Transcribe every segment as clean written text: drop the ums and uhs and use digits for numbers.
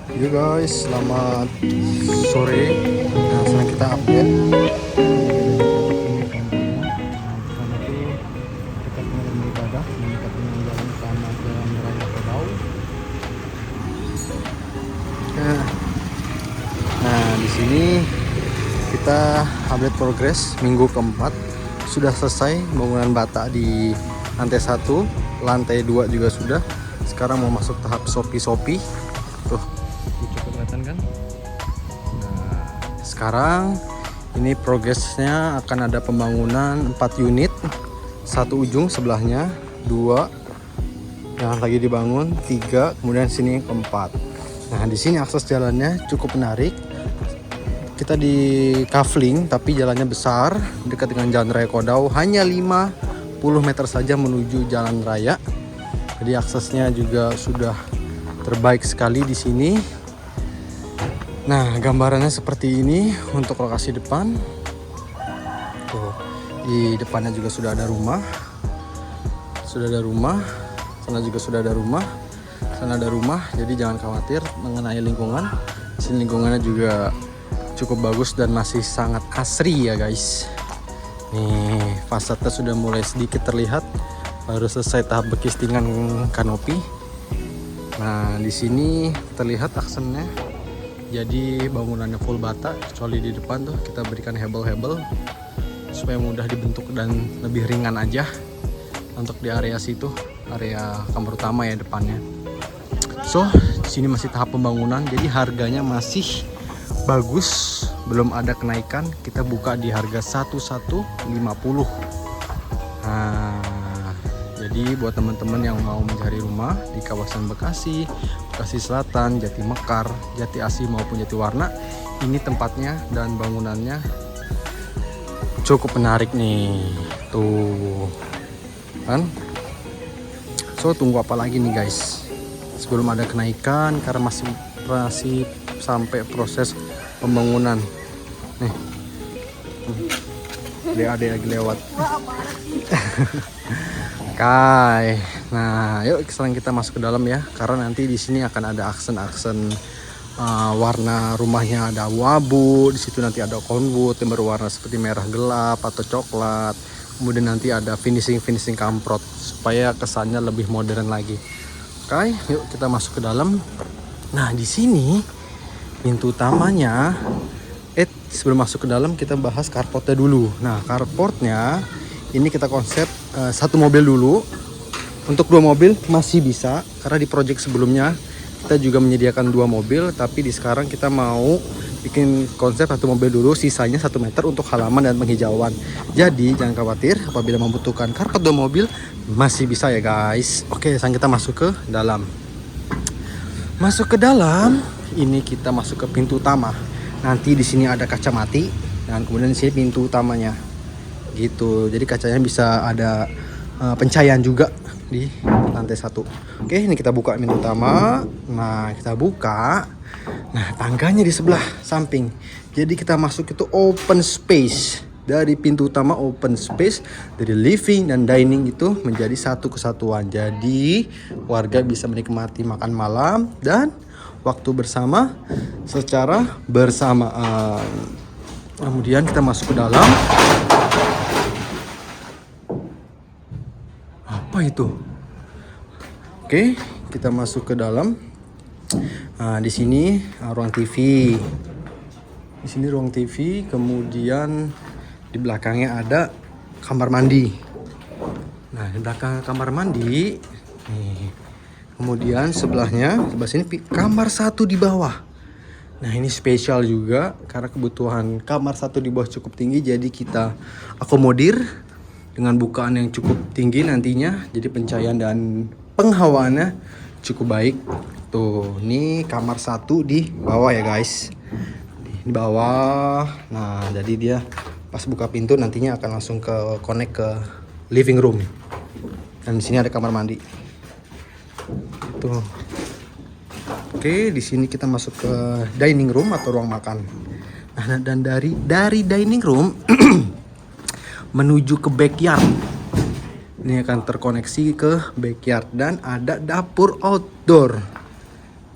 Yo guys, selamat sore. Nah, sekarang kita update. Dekat dengan rumah ibadah, mendekat dengan jalan utama Jalan Raya Kodau. Nah, di sini kita update progres minggu keempat. Sudah selesai bangunan bata di lantai 1, lantai 2 juga sudah. Sekarang mau masuk tahap sopi-sopi. Tuh, cukup kelihatan kan? Nah, sekarang ini progresnya akan ada pembangunan 4 unit. Satu ujung sebelahnya, 2 yang lagi dibangun, 3, kemudian sini keempat. Nah, di sini akses jalannya cukup menarik. Kita di kafling tapi jalannya besar, dekat dengan Jalan Raya Kodau, hanya 50 meter saja menuju jalan raya. Jadi aksesnya juga sudah terbaik sekali di sini. Nah, gambarannya seperti ini untuk lokasi depan. Tuh, di depannya juga sudah ada rumah. Sudah ada rumah. Sana juga sudah ada rumah. Sana ada rumah. Jadi jangan khawatir mengenai lingkungan. Di sini lingkungannya juga cukup bagus dan masih sangat asri ya guys. Nih, fasadnya sudah mulai sedikit terlihat. Baru selesai tahap bekistingan kanopi. Nah, di sini terlihat aksennya. Jadi bangunannya full bata, kecuali di depan tuh kita berikan hebel-hebel supaya mudah dibentuk dan lebih ringan aja. Untuk di area situ, area kamar utama ya depannya. So, di sini masih tahap pembangunan, jadi harganya masih bagus, belum ada kenaikan. Kita buka di harga 1150. Nah, jadi buat teman-teman yang mau mencari rumah di kawasan Bekasi, Bekasi Selatan, Jati Mekar, Jati Asih maupun Jati Warna, ini tempatnya dan bangunannya cukup menarik nih. Tuh kan? So, tunggu apa lagi nih guys? Sebelum ada kenaikan karena masih sampai proses pembangunan. Nih. Adik-adik lagi lewat. Kai. Nah, yuk sekarang kita masuk ke dalam ya, karena nanti di sini akan ada aksen-aksen warna rumahnya, ada abu-abu, di situ nanti ada conwood yang berwarna seperti merah gelap atau coklat. Kemudian nanti ada finishing kamprot supaya kesannya lebih modern lagi. Oke, yuk kita masuk ke dalam. Nah, di sini pintu utamanya. Sebelum masuk ke dalam kita bahas carportnya dulu. Nah, carportnya ini kita konsep satu mobil dulu. Untuk 2 mobil masih bisa, karena di project sebelumnya kita juga menyediakan 2 mobil, tapi di sekarang kita mau bikin konsep 1 mobil dulu, sisanya 1 meter untuk halaman dan penghijauan. Jadi jangan khawatir, apabila membutuhkan carport 2 mobil masih bisa ya guys. Oke, sekarang kita masuk ke dalam. Masuk ke dalam, ini kita masuk ke pintu utama. Nanti di sini ada kaca mati dan kemudian di sini pintu utamanya. Gitu. Jadi kacanya bisa ada pencahayaan juga di lantai 1. Oke, ini kita buka pintu utama. Nah, kita buka. Nah, tangganya di sebelah samping. Jadi kita masuk itu open space. Dari pintu utama open space, dari living dan dining itu menjadi satu kesatuan. Jadi warga bisa menikmati makan malam dan waktu bersama secara bersamaan. Kemudian kita masuk ke dalam. Apa itu? Oke, kita masuk ke dalam. Nah, di sini ruang TV. Di sini ruang TV, kemudian di belakangnya ada kamar mandi. Nah, di belakang kamar mandi nih. Kemudian sebelah sini kamar 1 di bawah. Nah, ini spesial juga karena kebutuhan kamar 1 di bawah cukup tinggi, jadi kita akomodir dengan bukaan yang cukup tinggi nantinya. Jadi pencahayaan dan penghawaannya cukup baik. Tuh, ini kamar 1 di bawah ya guys. Di bawah. Nah, jadi dia pas buka pintu nantinya akan langsung ke connect ke living room. Dan di sini ada kamar mandi. Tuh. Oke, di sini kita masuk ke dining room atau ruang makan. Nah, dan dari dining room menuju ke backyard. Ini akan terkoneksi ke backyard dan ada dapur outdoor.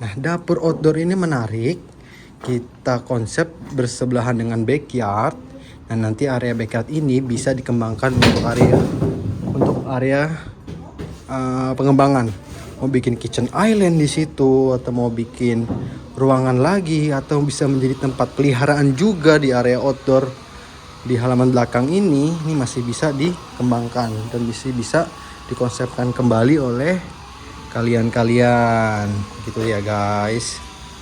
Nah, dapur outdoor ini menarik. Kita konsep bersebelahan dengan backyard. Nah, nanti area backyard ini bisa dikembangkan untuk area pengembangan. Mau bikin kitchen island di situ, atau mau bikin ruangan lagi, atau bisa menjadi tempat peliharaan juga di area outdoor. Di halaman belakang ini masih bisa dikembangkan dan bisa dikonsepkan kembali oleh kalian gitu ya guys.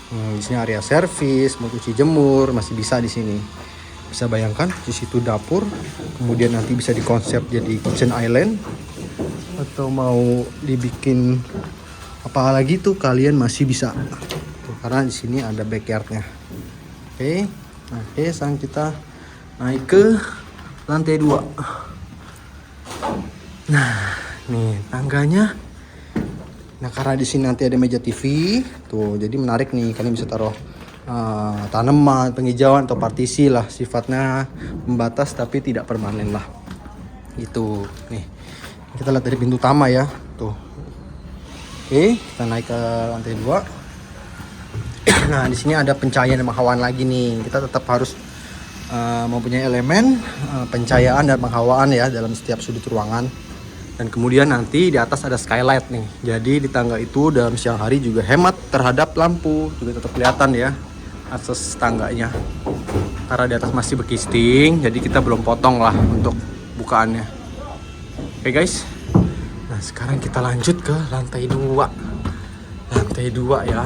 Di sini area servis, mau cuci jemur masih bisa di sini. Bisa bayangkan di situ dapur, kemudian nanti bisa dikonsep jadi kitchen island, atau mau dibikin apa lagi tuh kalian masih bisa. Tuh, karena di sini ada backyardnya. Oke, sekarang kita naik ke lantai 2. Nah, nih tangganya. Nah, karena di sini nanti ada meja TV, tuh jadi menarik nih. Kalian bisa taruh tanaman, penghijauan atau partisi lah. Sifatnya membatas tapi tidak permanen lah. Itu nih. Kita lihat dari pintu utama ya, tuh. Oke, kita naik ke lantai 2. Nah, di sini ada pencahayaan dan penghawaan lagi nih. Kita tetap harus mempunyai elemen pencahayaan dan penghawaan ya dalam setiap sudut ruangan. Dan kemudian nanti di atas ada skylight nih. Jadi di tangga itu dalam siang hari juga hemat terhadap lampu. Juga tetap kelihatan ya akses tangganya. Karena di atas masih berkisting, jadi kita belum potong lah untuk bukaannya. Oke guys. Nah, sekarang kita lanjut ke lantai 2. Lantai 2 ya.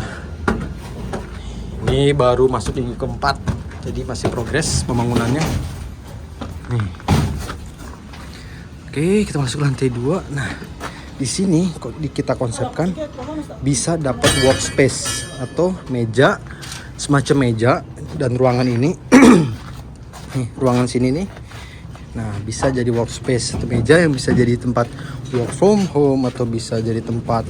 Ini baru masuk minggu keempat. Jadi masih progres pembangunannya. Nih. Oke, kita masuk lantai 2. Nah, di sini kita konsepkan bisa dapat workspace atau meja, semacam meja, dan ruangan ini nih, ruangan sini nih. Nah, bisa jadi workspace atau meja yang bisa jadi tempat work from home, atau bisa jadi tempat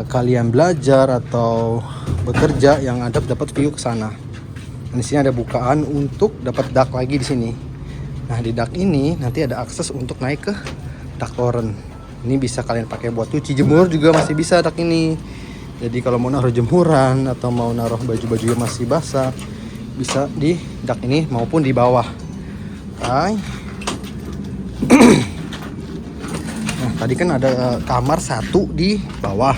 kalian belajar atau bekerja yang dapat view ke sana. Di sini ada bukaan untuk dapat dak lagi di sini. Nah, di dak ini nanti ada akses untuk naik ke dak toren. Ini bisa kalian pakai buat cuci jemur juga masih bisa dak ini. Jadi kalau mau naruh jemuran atau mau naruh baju-baju yang masih basah, bisa di dak ini maupun di bawah. Nah, tadi kan ada kamar 1 di bawah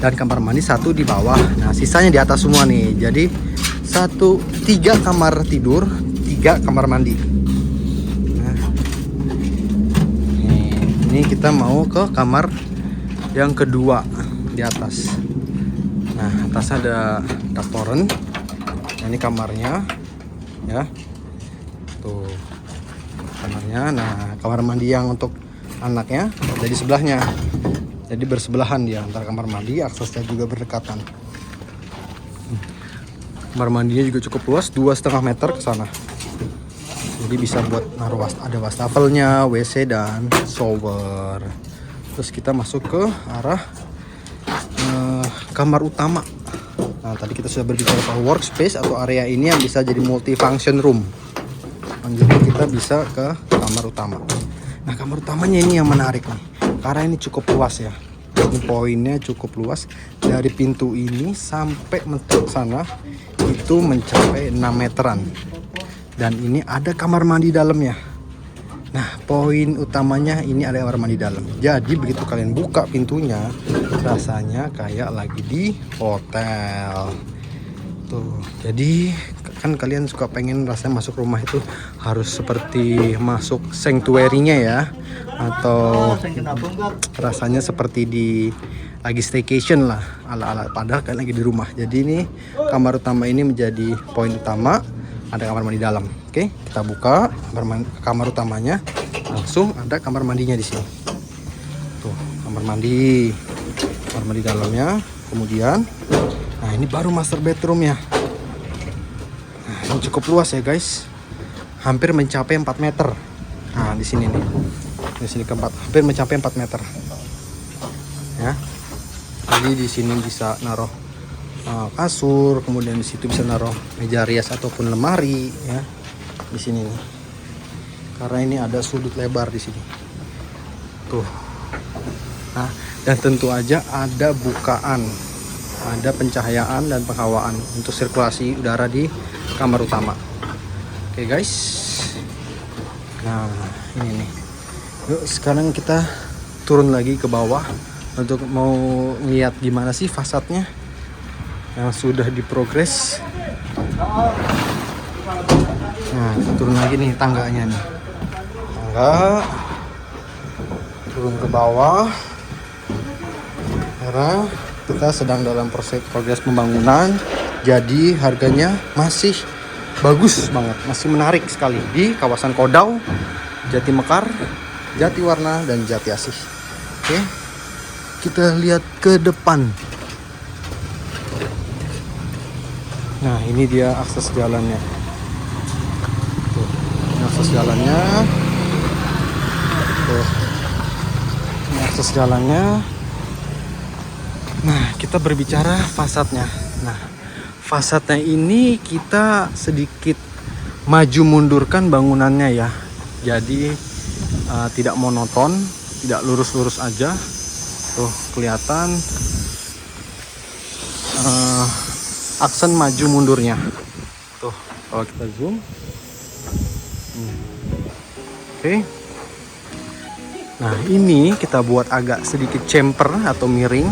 dan kamar mandi 1 di bawah. Nah, sisanya di atas semua nih. Jadi 3 kamar tidur, 3 kamar mandi. Nah, ini kita mau ke kamar yang kedua di atas. Nah, atasnya ada dak toren. Nah, ini kamarnya ya. Tuh kamarnya. Nah, kamar mandi yang untuk anaknya jadi sebelahnya. Jadi bersebelahan dia antara kamar mandi, aksesnya juga berdekatan. Kamar mandinya juga cukup luas, 2,5 meter ke sana. Jadi bisa buat naruh ada wastafelnya, WC dan shower. Terus kita masuk ke arah kamar utama. Nah, tadi kita sudah berbicara soal workspace atau area ini yang bisa jadi multifunction room. Jadi kita bisa ke kamar utama. Nah, kamar utamanya ini yang menarik nih, karena ini cukup luas ya. Ini poinnya cukup luas. Dari pintu ini sampai mentok sana itu mencapai 6 meteran. Dan ini ada kamar mandi dalamnya. Nah, poin utamanya ini ada kamar mandi dalam. Jadi begitu kalian buka pintunya, rasanya kayak lagi di hotel. Tuh, jadi kan kalian suka pengen rasanya masuk rumah itu harus seperti masuk sanctuary-nya ya, atau rasanya seperti di lagi staycation lah, ala-ala padahal kan lagi di rumah. Jadi ini kamar utama ini menjadi poin utama, ada kamar mandi dalam. Oke, kita buka kamar utamanya, langsung ada kamar mandinya di sini. Tuh, kamar mandi dalamnya. Kemudian nah, ini baru master bedroom ya. Nah, ini cukup luas ya guys, hampir mencapai 4 meter. Nah, di sini nih, di sini keempat, hampir mencapai 4 meter ya. Jadi di sini bisa naruh kasur, kemudian di situ bisa naruh meja rias ataupun lemari ya. Di sini nih, karena ini ada sudut lebar di sini. Tuh. Nah, dan tentu aja ada bukaan ada pencahayaan dan penghawaan untuk sirkulasi udara di kamar utama. Oke guys, nah ini nih, yuk sekarang kita turun lagi ke bawah untuk mau lihat gimana sih fasadnya yang sudah diprogres. Nah, turun lagi nih tangganya nih. Tangga turun ke bawah. Karena kita sedang dalam proses progres pembangunan. Jadi harganya masih bagus banget, masih menarik sekali di kawasan Kodau, Jati Mekar, Jati Warna dan Jati Asih. Oke. Kita lihat ke depan. Nah, ini dia akses jalannya. Tuh, ini akses jalannya. Tuh. Ini akses jalannya. Nah, kita berbicara fasadnya. Nah, fasadnya ini kita sedikit maju mundurkan bangunannya ya. Jadi tidak monoton, tidak lurus-lurus aja. Tuh, kelihatan aksen maju mundurnya. Tuh, kalau kita zoom. Oke. Nah, ini kita buat agak sedikit chamfer atau miring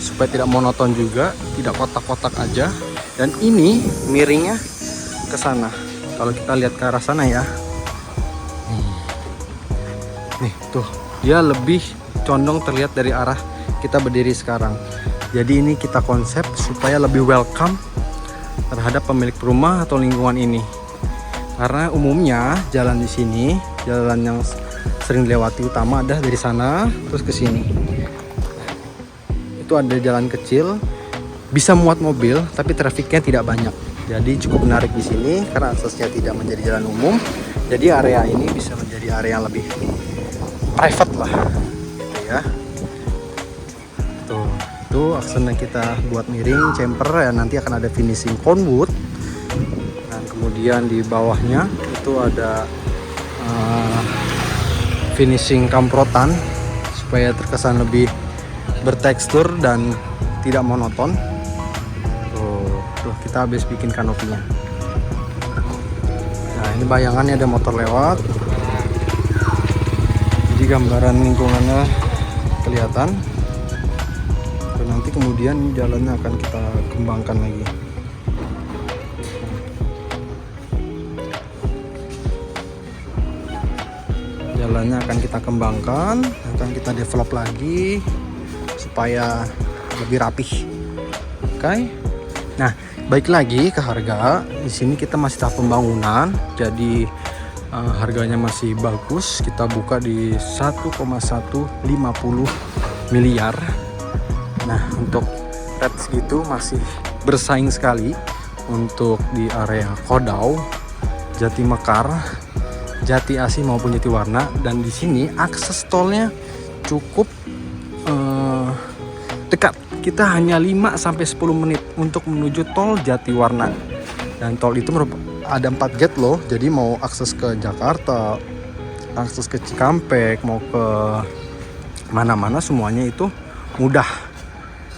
supaya tidak monoton juga, tidak kotak-kotak aja. Dan ini miringnya ke sana. Kalau kita lihat ke arah sana ya. Nih, tuh. Dia lebih condong terlihat dari arah kita berdiri sekarang. Jadi ini kita konsep supaya lebih welcome terhadap pemilik rumah atau lingkungan ini. Karena umumnya jalan di sini, jalan yang sering dilewati utama ada dari sana terus ke sini. Itu ada jalan kecil, bisa muat mobil, tapi trafiknya tidak banyak. Jadi cukup menarik di sini karena aksesnya tidak menjadi jalan umum. Jadi area ini bisa menjadi area yang lebih private lah, gitu ya. Tuh, itu aksennya kita buat miring, chamfer ya, nanti akan ada finishing conwood. Dan kemudian di bawahnya itu ada finishing kamprotan supaya terkesan lebih bertekstur dan tidak monoton. Tuh kita habis bikin kanopinya. Nah, ini bayangannya ada motor lewat. Jadi gambaran lingkungannya kelihatan. Dan nanti kemudian jalannya akan kita kembangkan lagi. Jalannya akan kita kembangkan, akan kita develop lagi supaya lebih rapih. Oke. Nah, baik lagi ke harga. Di sini kita masih tahap pembangunan, jadi harganya masih bagus. Kita buka di 1,150 miliar. Nah, untuk rate segitu masih bersaing sekali untuk di area Kodau, Jati Mekar, Jati Asih maupun Jati Warna. Dan di sini akses tolnya cukup dekat. Kita hanya 5-10 menit untuk menuju tol Jati Warna. Dan tol itu ada 4 gate loh. Jadi mau akses ke Jakarta, akses ke Cikampek, mau ke mana-mana semuanya itu mudah.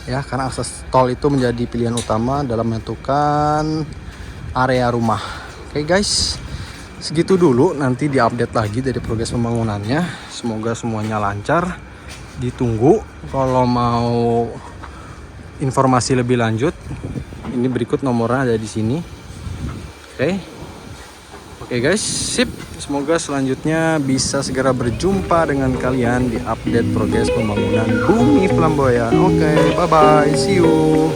Ya, karena akses tol itu menjadi pilihan utama dalam menentukan area rumah. Oke guys, segitu dulu. Nanti diupdate lagi dari progres pembangunannya. Semoga semuanya lancar. Ditunggu kalau mau informasi lebih lanjut. Ini berikut nomornya ada di sini. Oke guys, sip. Semoga selanjutnya bisa segera berjumpa dengan kalian di update progres pembangunan Bumi Flamboyan. Oke, bye bye, see you.